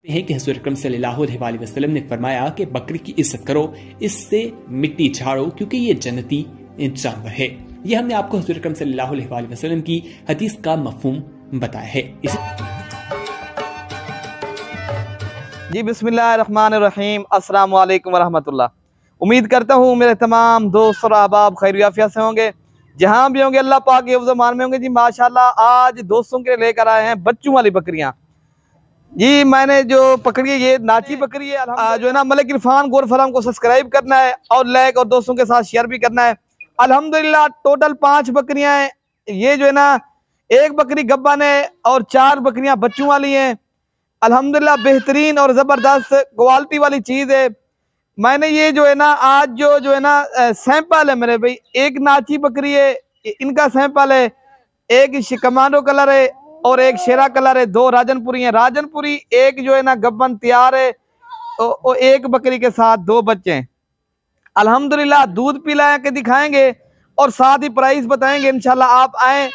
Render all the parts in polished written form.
हैं कि हुज़ूर अकरम सल्लल्लाहु अलैहि वसल्लम ने फरमाया कि बकरी की इज्जत करो, इससे मिट्टी झाड़ो, क्योंकि ये जन्नती जानवर है। ये हमने आपको हुज़ूर अकरम सल्लल्लाहु अलैहि वसल्लम की हदीस का मफ़हूम बताया है। जी बिस्मिल्लाहिर्रहमानिर्रहीम, अस्सलाम वालेकुम वरहमतुल्लाह। उम्मीद करता हूँ मेरे तमाम दोस्त और अहबाब खैर आफियत से होंगे, जहाँ भी होंगे अल्लाह पाक के हिफ्ज़ मान में होंगे। जी माशाल्लाह, आज दोस्तों के लिए लेकर आए हैं बच्चों वाली बकरियाँ। जी मैंने जो पकड़ी है ये नाची बकरी है। जो है ना मलिक इरफान गोल्ड फार्म को सब्सक्राइब करना है और लाइक और दोस्तों के साथ शेयर भी करना है। अल्हम्दुलिल्लाह टोटल 5 बकरियां हैं। ये जो है ना एक बकरी गब्बन है और 4 बकरियां बच्चों वाली हैं। अल्हम्दुलिल्लाह बेहतरीन और ज़बरदस्त क्वालिटी वाली चीज़ है। मैंने ये जो है ना आज जो है ना सैंपल है मेरे भाई, एक नाची बकरी है, इनका सैंपल है, एक कमांडो कलर है और एक शेरा कलर है, 2 राजनपुरी हैं। राजनपुरी एक जो है ना गब्बन तैयार है और एक बकरी के साथ 2 बच्चे हैं। अल्हम्दुलिल्लाह दूध पिला के दिखाएंगे और साथ ही प्राइस बताएंगे इंशाल्लाह। आप आए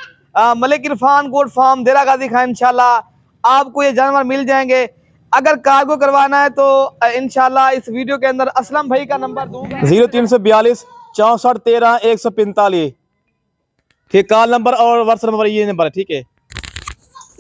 मलिक इरफान गोल्ड फार्म देरा गाजी खां, इंशाल्लाह आपको ये जानवर मिल जाएंगे। अगर कार्गो करवाना है तो इंशाल्लाह इस वीडियो के अंदर असलम भाई का नंबर दूंगा, 0342 64 13 145। ठीक, कॉल नंबर और व्हाट्सएप नंबर ये नंबर है। ठीक है,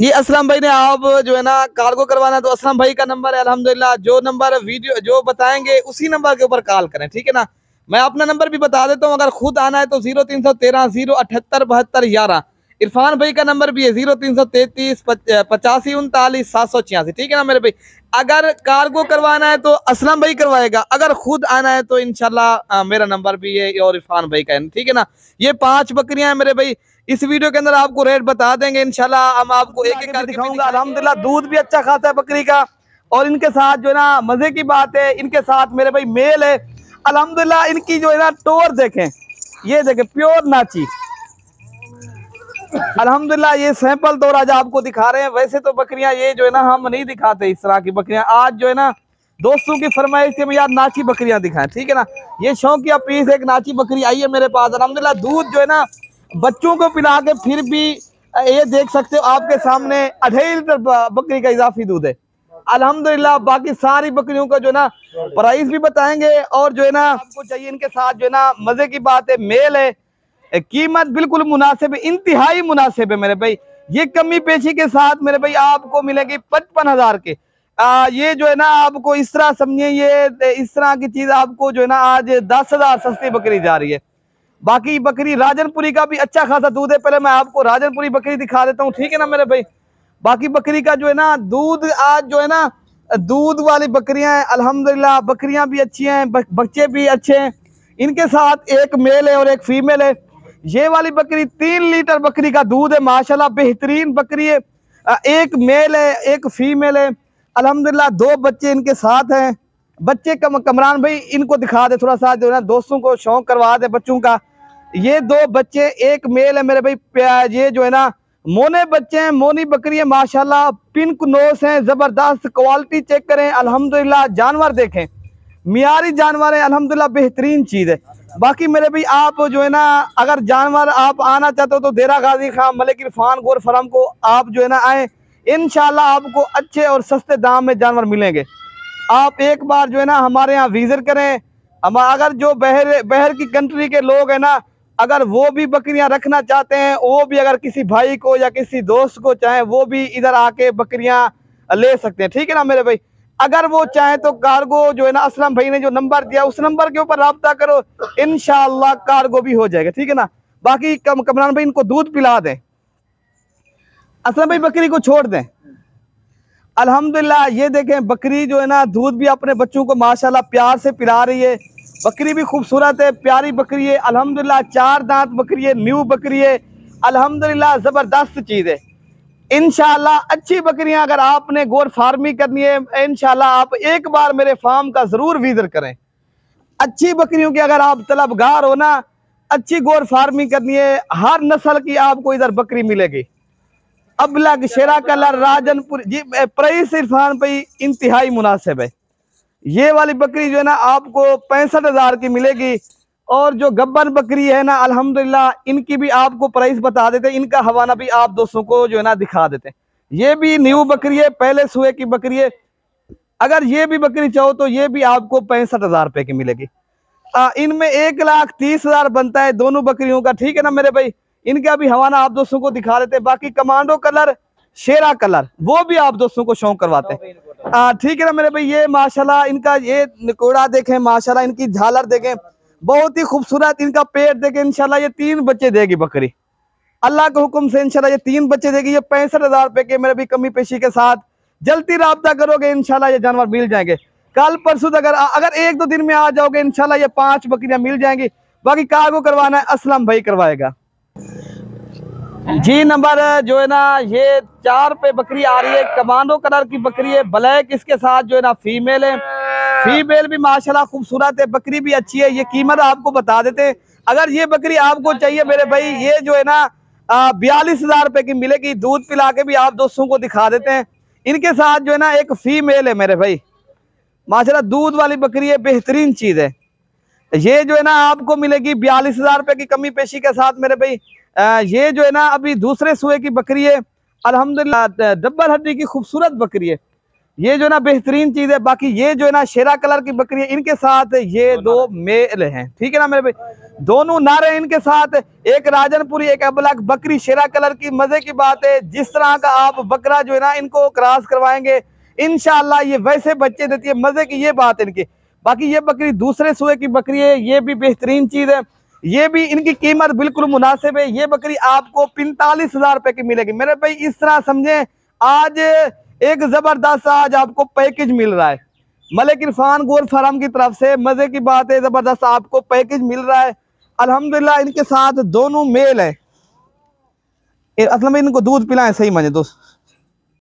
ये असलम भाई ने आप जो है ना कार्गो करवाना है तो असलम भाई का नंबर है। अल्हम्दुलिल्लाह जो नंबर वीडियो जो बताएंगे उसी नंबर के ऊपर कॉल करें, ठीक है ना। मैं अपना नंबर भी बता देता हूँ, अगर खुद आना है तो 0313 078 72 11। इरफान भाई का नंबर भी है 0333 85 39 786, ठीक है ना मेरे भाई। अगर कार्गो करवाना है तो असलम भाई करवाएगा, अगर खुद आना है तो इंशाल्लाह मेरा नंबर भी है और इरफान भाई का है, ठीक है ना। ये 5 बकरियां हैं मेरे भाई। इस वीडियो के अंदर आपको रेट बता देंगे इंशाल्लाह। हम आपको एक एक करके दिखाऊंगा। अल्हम्दुलिल्लाह दूध भी अच्छा खाता है बकरी का। और इनके साथ जो है ना मजे की बात है, इनके साथ मेरे भाई मेल है। अल्हम्दुलिल्लाह इनकी जो है ना टोर देखें, ये देखें प्योर नाची। अल्हम्दुलिल्लाह ये सैंपल तौर आज आपको दिखा रहे हैं। वैसे तो बकरियां ये जो है ना हम नहीं दिखाते इस तरह की बकरियां। आज जो है ना दोस्तों की फरमाइश थी यार नाची बकरियां दिखाएं, ठीक है ना। ये शौकिया पीस एक नाची बकरी आई है मेरे पास। अल्हम्दुलिल्लाह दूध जो है ना बच्चों को पिला के फिर भी ये देख सकते हो आपके सामने 2.5 लीटर बकरी का इजाफी दूध है अल्हम्दुलिल्लाह। बाकी सारी बकरियों का जो है ना प्राइस भी बताएंगे और जो है ना आपको चाहिए इनके साथ जो है ना मजे की बात है मेल है। कीमत बिल्कुल मुनासिब है, इंतहाई मुनासिब है मेरे भाई। ये कमी पेशी के साथ मेरे भाई आपको मिलेगी 55,000 के। ये जो है ना आपको इस तरह समझिए, ये इस तरह की चीज आपको जो है ना आज 10,000 सस्ती बकरी जा रही है। बाकी बकरी राजनपुरी का भी अच्छा खासा दूध है। पहले मैं आपको राजनपुरी बकरी दिखा देता हूँ, ठीक है ना मेरे भाई। बाकी बकरी का जो है ना दूध आज जो है ना दूध वाली बकरियां हैं अल्हम्दुलिल्लाह। बकरियां भी अच्छी हैं, बच्चे भी अच्छे हैं। इनके साथ एक मेल है और एक फीमेल है। ये वाली बकरी 3 लीटर बकरी का दूध है माशाल्लाह, बेहतरीन बकरी है। एक मेल है एक फीमेल है अल्हम्दुलिल्लाह। 2 बच्चे इनके साथ हैं। बच्चे कमरान भाई इनको दिखा दे थोड़ा सा, जो है ना दोस्तों को शौक करवा दे बच्चों का। ये 2 बच्चे एक मेल है मेरे भाई। ये जो है ना मोने बच्चे हैं, मोनी बकरी है माशाल्लाह। पिंक नोस हैं, जबरदस्त क्वालिटी चेक करें अल्हम्दुलिल्लाह। जानवर देखें मियारी जानवर है अल्हम्दुलिल्लाह, बेहतरीन चीज है। बाकी मेरे भाई आप जो है ना अगर जानवर आप आना चाहते हो तो देरा गाजी खां मलिक इरफान गोल्ड फार्म को आप जो है ना आए, इंशाल्लाह आपको अच्छे और सस्ते दाम में जानवर मिलेंगे। आप एक बार जो है ना हमारे यहाँ विजिट करें। हम अगर जो बहर की कंट्री के लोग हैं ना, अगर वो भी बकरियां रखना चाहते हैं, वो भी अगर किसी भाई को या किसी दोस्त को चाहे वो भी इधर आके बकरियां ले सकते हैं, ठीक है ना मेरे भाई। अगर वो चाहे तो कार्गो जो है ना असलम भाई ने जो नंबर दिया उस नंबर के ऊपर राब्ता करो, इंशाल्लाह कार्गो भी हो जाएगा, ठीक है ना। बाकी कमरान भाई इनको दूध पिला दें, असलम भाई बकरी को छोड़ दें। अल्हम्दुलिल्लाह ये देखें बकरी जो है ना दूध भी अपने बच्चों को माशाल्लाह प्यार से पिला रही है। बकरी भी खूबसूरत है, प्यारी बकरी है अल्हम्दुलिल्लाह। 4 दांत बकरी है, न्यू बकरी है अल्हम्दुलिल्लाह, जबरदस्त चीज है। इंशाल्लाह अच्छी बकरियां अगर आपने गोर फार्मिंग करनी है इंशाल्लाह आप एक बार मेरे फार्म का जरूर विजिट करें। अच्छी बकरियों की अगर आप तलबगार हो ना, अच्छी गोर फार्मिंग करनी है, हर नस्ल की आपको इधर बकरी मिलेगी। अबलग शेरा कलर राजनपुर जी प्राइस इरफान भाई इंतहाई मुनासिब है। ये वाली बकरी जो है ना आपको 65,000 की मिलेगी। और जो गब्बर बकरी है ना अल्हम्दुलिल्लाह इनकी भी आपको प्राइस बता देते हैं, इनका हवाला भी आप दोस्तों को जो है ना दिखा देते हैं। ये भी न्यू बकरी है, पहले सुए की बकरी है। अगर ये भी बकरी चाहो तो ये भी आपको 65,000 रुपए की मिलेगी। इनमें 1,30,000 बनता है दोनों बकरियों का, ठीक है ना मेरे भाई। इनका भी हवाना आप दोस्तों को दिखा देते हैं। बाकी कमांडो कलर, शेरा कलर, वो भी आप दोस्तों को शौक करवाते हैं, ठीक है ना मेरे भाई। ये माशाल्लाह इनका ये निकोड़ा देखें, माशाल्लाह इनकी झालर देखें, बहुत ही खूबसूरत इनका पेट देखें। इंशाल्लाह ये 3 बच्चे देगी बकरी, अल्लाह के हुक्म से इंशाल्लाह ये 3 बच्चे देगी। ये 65,000 रुपए के मेरे भी कमी पेशी के साथ जल्दी राब्ता करोगे इंशाल्लाह ये जानवर मिल जाएंगे। कल परसों अगर 1-2 दिन में आ जाओगे इंशाल्लाह ये 5 बकरियां मिल जाएंगी। बाकी कार्गो करवाना है असलम भाई करवाएगा जी। नंबर जो है ना ये 4 पे बकरी आ रही है, कमांडो कलर की बकरी है, ब्लैक इसके साथ जो है ना फीमेल है। फीमेल भी माशाल्लाह खूबसूरत है, बकरी भी अच्छी है। ये कीमत आपको बता देते हैं। अगर ये बकरी आपको चाहिए मेरे भाई, ये जो है ना 42,000 रुपए की मिलेगी। दूध पिला के भी आप दोस्तों को दिखा देते हैं। इनके साथ जो है ना एक फीमेल है मेरे भाई, माशाल्लाह दूध वाली बकरी है, बेहतरीन चीज है। ये जो है ना आपको मिलेगी 42,000 रुपए की कमी पेशी के साथ मेरे भाई। ये जो है ना अभी दूसरे सुए की बकरी है, अल्हम्दुलिल्लाह डबल हड्डी की खूबसूरत बकरी है। ये जो है ना बेहतरीन चीज है। बाकी ये जो है ना शेरा कलर की बकरी है, इनके साथ ये 2 मेल हैं, ठीक है ना मेरे भाई। दोनों नर हैं इनके साथ, एक राजनपुरी एक अबलक बकरी शेरा कलर की। मजे की बात है जिस तरह का आप बकरा जो है ना इनको क्रॉस करवाएंगे इंशाल्लाह ये वैसे बच्चे देती है, मजे की ये बात है इनकी। बाकी ये बकरी दूसरे सुए की बकरी है, ये भी बेहतरीन चीज है। ये भी इनकी कीमत बिल्कुल मुनासिब है। ये बकरी आपको 45,000 रुपए की मिलेगी मेरे भाई। इस तरह समझे आज एक जबरदस्त आज आपको पैकेज मिल रहा है मलिक इरफान गोल्ड फार्म की तरफ से। मजे की बात है जबरदस्त आपको पैकेज मिल रहा है अल्हम्दुलिल्लाह। इनके साथ दोनों मेल है, असल में इनको दूध पिलाएं सही मजे दोस्त।